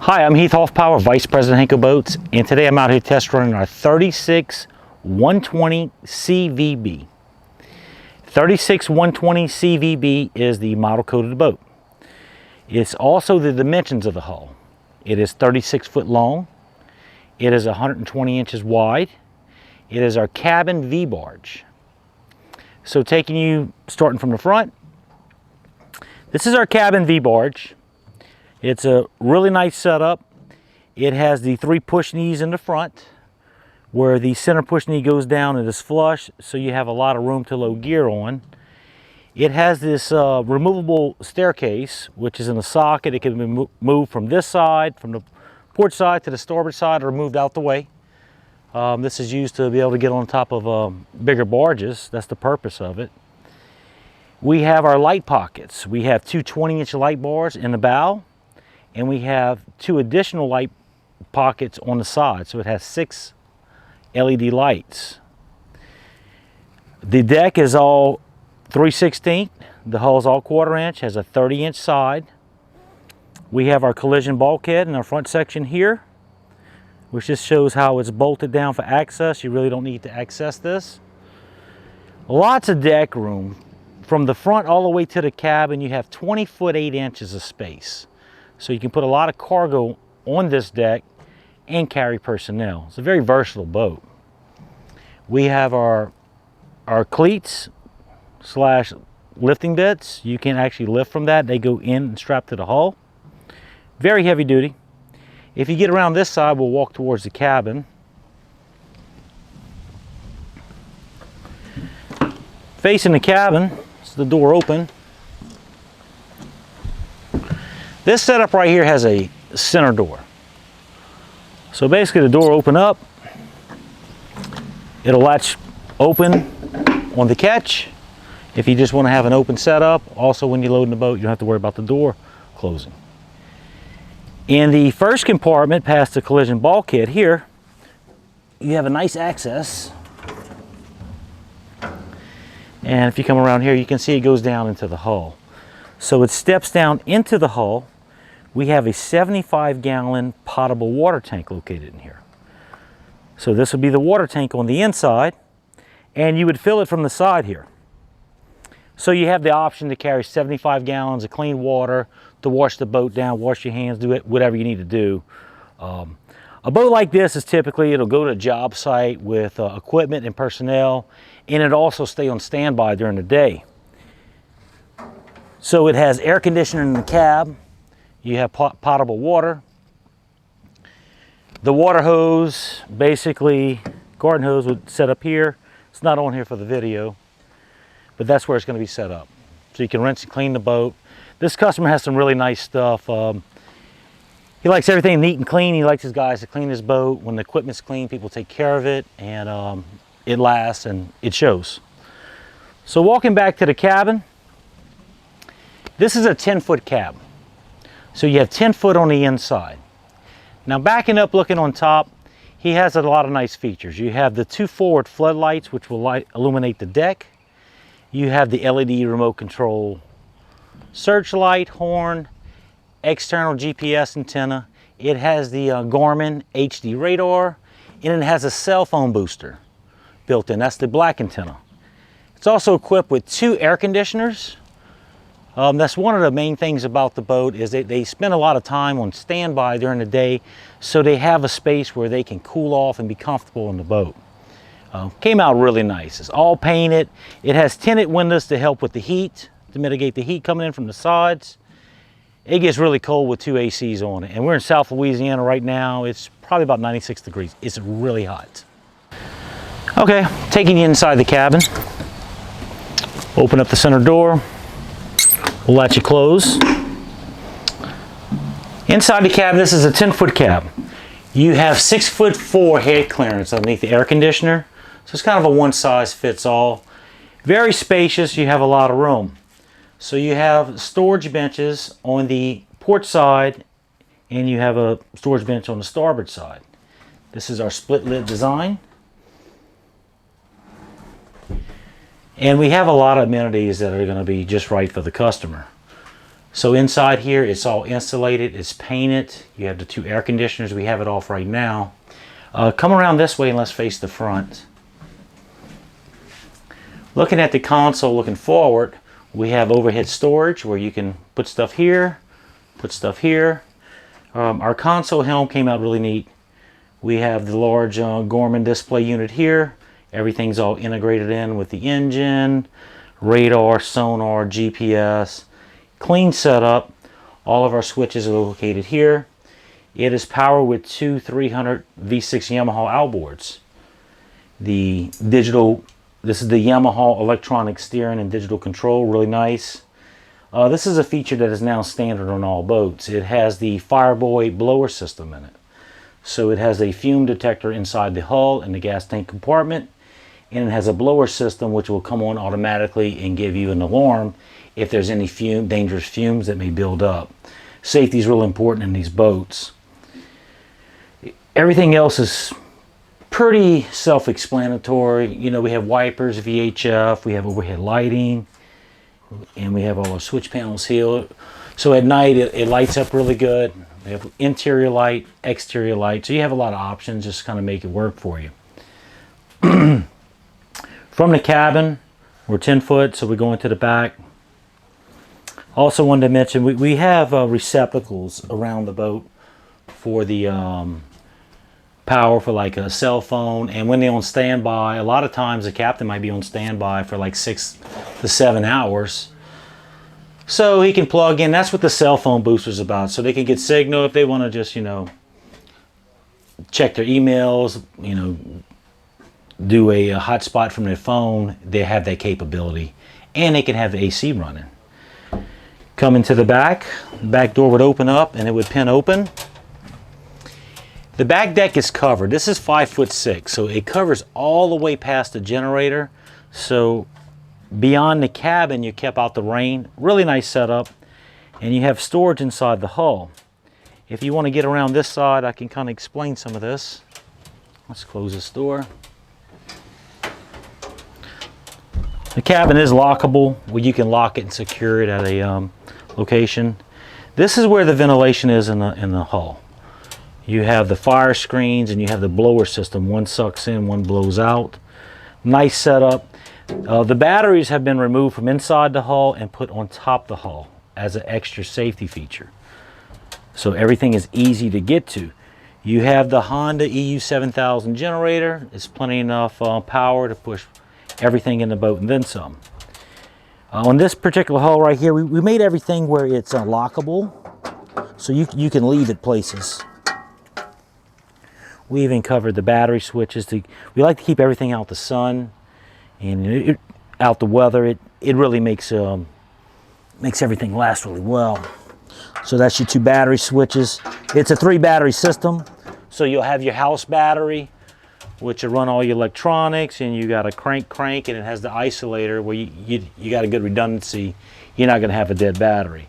Hi, I'm Heath Hoffpower, Vice President Hanko Boats, and today I'm out here test running our 36-120 CVB. 36-120 CVB is the model code of the boat. It's also the dimensions of the hull. It is 36 foot long. It is 120 inches wide. It is our cabin V-barge. So taking you, starting from the front, this is our cabin V-barge. It's a really nice setup. It has the 3 push knees in the front, where the center push knee goes down and is flush, so you have a lot of room to load gear on. It has this removable staircase, which is in a socket. It can be moved from this side, from the port side to the starboard side, or moved out the way. This is used to be able to get on top of bigger barges. That's the purpose of it. We have our light pockets. We have 2 20-inch light bars in the bow, and we have 2 additional light pockets on the side, so it has 6 LED lights. The deck is all 3/16. The hull is all 1/4 inch, has a 30-inch side. We have our collision bulkhead in our front section here, which just shows how it's bolted down for access. You really don't need to access this. Lots of deck room. From the front all the way to the cabin, you have 20 foot 8 inches of space. So you can put a lot of cargo on this deck and carry personnel. It's a very versatile boat. We have our cleats slash lifting bits. You can actually lift from that. They go in and strap to the hull. Very heavy duty. If you get around this side, we'll walk towards the cabin. Facing the cabin, is the door open. This setup right here has a center door. So basically the door will open up. It'll latch open on the catch if you just want to have an open setup. Also, when you load in the boat, you don't have to worry about the door closing. In the first compartment, past the collision bulkhead here, you have a nice access. And if you come around here, you can see it goes down into the hull. So it steps down into the hull. We have a 75-gallon potable water tank located in here. So this would be the water tank on the inside, and you would fill it from the side here. So you have the option to carry 75 gallons of clean water to wash the boat down, wash your hands, do it, whatever you need to do. A boat like this is typically, it'll go to a job site with equipment and personnel, and it'll also stay on standby during the day. So it has air conditioning in the cab. You have potable water. The water hose, basically, garden hose would set up here. It's not on here for the video, but that's where it's going to be set up. So you can rinse and clean the boat. This customer has some really nice stuff. He likes everything neat and clean. He likes his guys to clean his boat. When the equipment's clean, people take care of it, and it lasts and it shows. So walking back to the cabin, this is a 10-foot cab. So you have 10 foot on the inside. Now backing up, looking on top, he has a lot of nice features. You have the 2 forward floodlights, which will illuminate the deck. You have the LED remote control searchlight, horn, external GPS antenna. It has the Garmin HD radar, and it has a cell phone booster built in. That's the black antenna. It's also equipped with 2 air conditioners. That's one of the main things about the boat, is they spend a lot of time on standby during the day, so they have a space where they can cool off and be comfortable in the boat. Came out really nice. It's all painted. It has tinted windows to help with the heat, to mitigate the heat coming in from the sides. It gets really cold with 2 ACs on it, and we're in South Louisiana right now. It's probably about 96 degrees. It's really hot. Okay, taking you inside the cabin. Open up the center door. We'll let you close. Inside the cab, this is a 10-foot cab. You have 6'4" head clearance underneath the air conditioner. So it's kind of a one-size-fits-all. Very spacious. You have a lot of room. So you have storage benches on the port side, and you have a storage bench on the starboard side. This is our split lid design. And we have a lot of amenities that are going to be just right for the customer. So inside here, it's all insulated, it's painted. You have the 2 air conditioners. We have it off right now. Come around this way and let's face the front. Looking at the console, looking forward, we have overhead storage where you can put stuff here, put stuff here. Our console helm came out really neat. We have the large Gorman display unit here. Everything's all integrated in with the engine, radar, sonar, GPS. Clean setup. All of our switches are located here. It is powered with 2 300 V6 Yamaha outboards. The digital, this is the Yamaha electronic steering and digital control, really nice. This is a feature that is now standard on all boats. It has the Fireboy blower system in it. So it has a fume detector inside the hull and the gas tank compartment, and it has a blower system which will come on automatically and give you an alarm if there's any dangerous fumes that may build up. Safety is really important in these boats. Everything else is pretty self-explanatory. You know, we have wipers, VHF, we have overhead lighting, and we have all our switch panels here. So at night it lights up really good. We have interior light, exterior light, so you have a lot of options, just kind of make it work for you. From the cabin, we're 10 foot, so we go into the back. Also wanted to mention, we have receptacles around the boat for the power for like a cell phone, and when they're on standby, a lot of times the captain might be on standby for like 6 to 7 hours. So he can plug in. That's what the cell phone booster's about. So they can get signal if they want to just, you know, check their emails, you know, do a hotspot from their phone. They have that capability. And they can have the AC running. Coming to the back door would open up and it would pin open. The back deck is covered. This is 5'6", so it covers all the way past the generator. So beyond the cabin, you kept out the rain. Really nice setup. And you have storage inside the hull. If you want to get around this side, I can kind of explain some of this. Let's close this door. The cabin is lockable, where you can lock it and secure it at a location. This is where the ventilation is in the hull. You have the fire screens and you have the blower system. One sucks in, one blows out. Nice setup. The batteries have been removed from inside the hull and put on top of the hull as an extra safety feature. So everything is easy to get to. You have the Honda EU 7000 generator. It's plenty enough power to push everything in the boat and then some. On this particular hull right here, we made everything where it's lockable, so you can leave it places. We even covered the battery switches. We like to keep everything out the sun and out the weather. It really makes everything last really well. So that's your 2 battery switches. It's a 3 battery system. So you'll have your house battery, which will run all your electronics, and you got a crank, and it has the isolator where you got a good redundancy. You're not going to have a dead battery.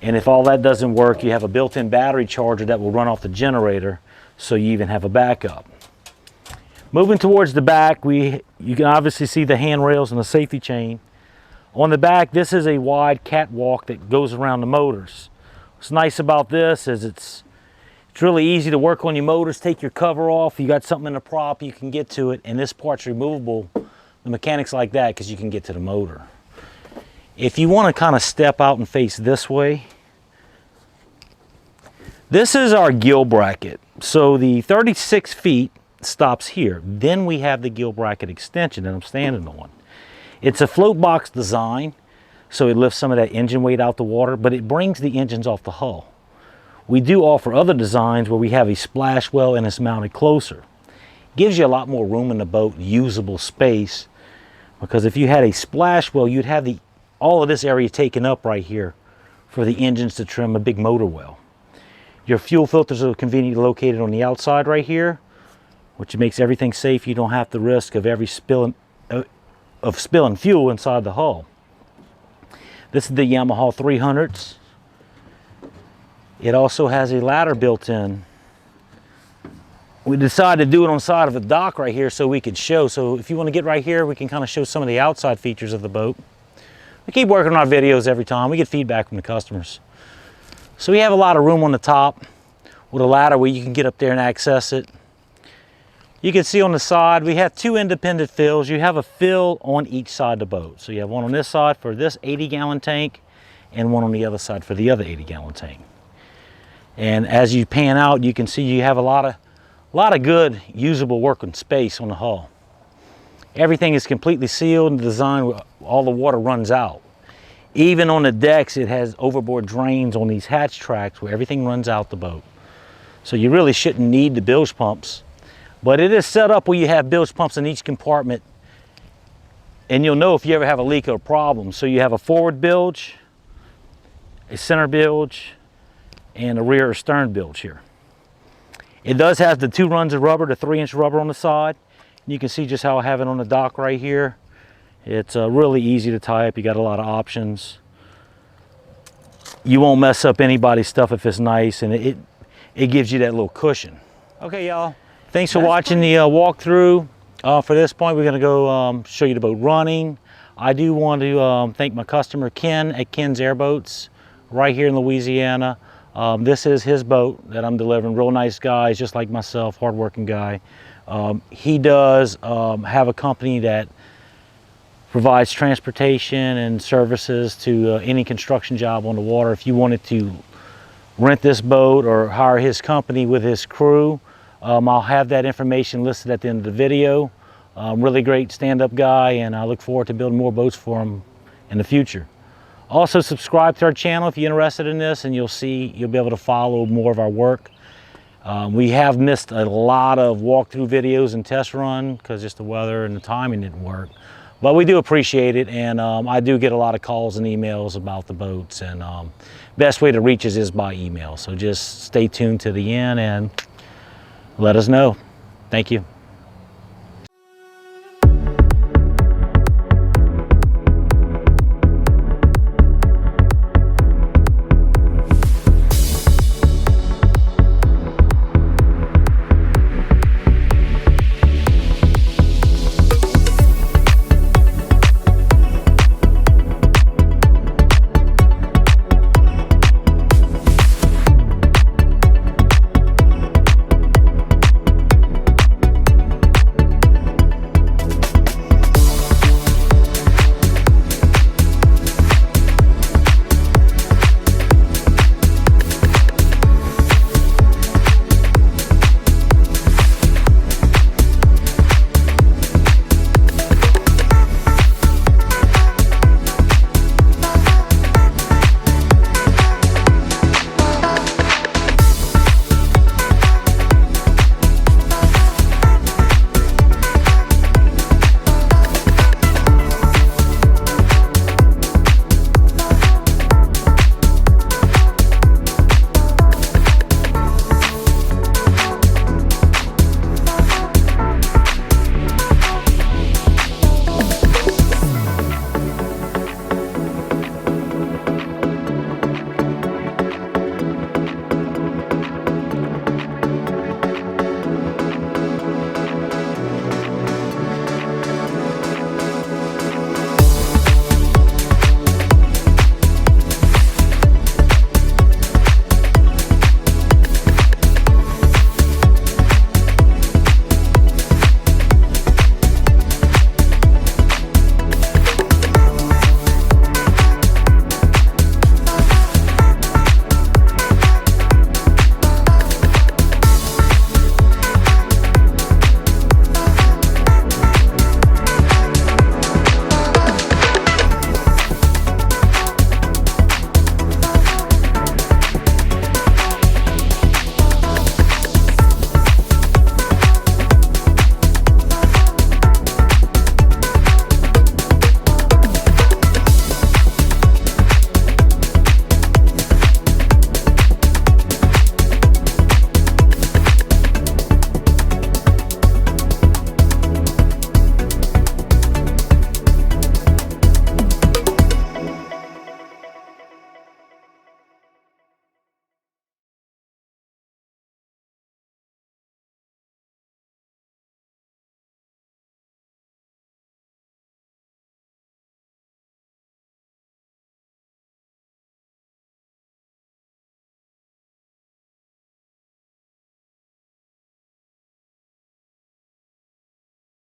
And if all that doesn't work, you have a built-in battery charger that will run off the generator, so you even have a backup. Moving towards the back, you can obviously see the handrails and the safety chain. On the back, this is a wide catwalk that goes around the motors. What's nice about this is it's really easy to work on your motors. Take your cover off. You got something in the prop, you can get to it, and this part's removable. The mechanics like that because you can get to the motor. If you want to kind of step out and face this way, this is our Gil Bracket. So the 36 feet stops here. Then we have the Gil Bracket extension that I'm standing on. It's a float box design, so it lifts some of that engine weight out the water, but it brings the engines off the hull. We do offer other designs where we have a splash well and it's mounted closer. Gives you a lot more room in the boat, usable space, because if you had a splash well, you'd have all of this area taken up right here for the engines to trim a big motor well. Your fuel filters are conveniently located on the outside right here, which makes everything safe. You don't have the risk of spilling fuel inside the hull. This is the Yamaha 300s. It also has a ladder built in. We decided to do it on the side of the dock right here so we could show. So if you want to get right here, we can kind of show some of the outside features of the boat. We keep working on our videos every time. We get feedback from the customers. So we have a lot of room on the top with a ladder where you can get up there and access it. You can see on the side, we have 2 independent fills. You have a fill on each side of the boat. So you have one on this side for this 80-gallon tank and one on the other side for the other 80-gallon tank. And as you pan out, you can see you have a lot of good usable working space on the hull. Everything is completely sealed and designed where all the water runs out. Even on the decks, it has overboard drains on these hatch tracks where everything runs out the boat. So you really shouldn't need the bilge pumps. But it is set up where you have bilge pumps in each compartment, and you'll know if you ever have a leak or a problem. So you have a forward bilge, a center bilge, and a rear or stern bilge here. It does have the 2 runs of rubber, the 3-inch rubber on the side. You can see just how I have it on the dock right here. It's really easy to tie up. You got a lot of options. You won't mess up anybody's stuff if it's nice, and it gives you that little cushion. Okay, y'all. Thanks for watching the walkthrough. For this point, we're going to go show you the boat running. I do want to thank my customer Ken at Ken's Airboats right here in Louisiana. This is his boat that I'm delivering. Real nice guy, just like myself, hardworking guy. He does have a company that provides transportation and services to any construction job on the water. If you wanted to rent this boat or hire his company with his crew, I'll have that information listed at the end of the video. Really great stand-up guy, and I look forward to building more boats for him in the future. Also, subscribe to our channel if you're interested in this, and you'll be able to follow more of our work. We have missed a lot of walkthrough videos and test run because just the weather and the timing didn't work. But we do appreciate it, and I do get a lot of calls and emails about the boats, and best way to reach us is by email. So just stay tuned to the end and let us know. Thank you.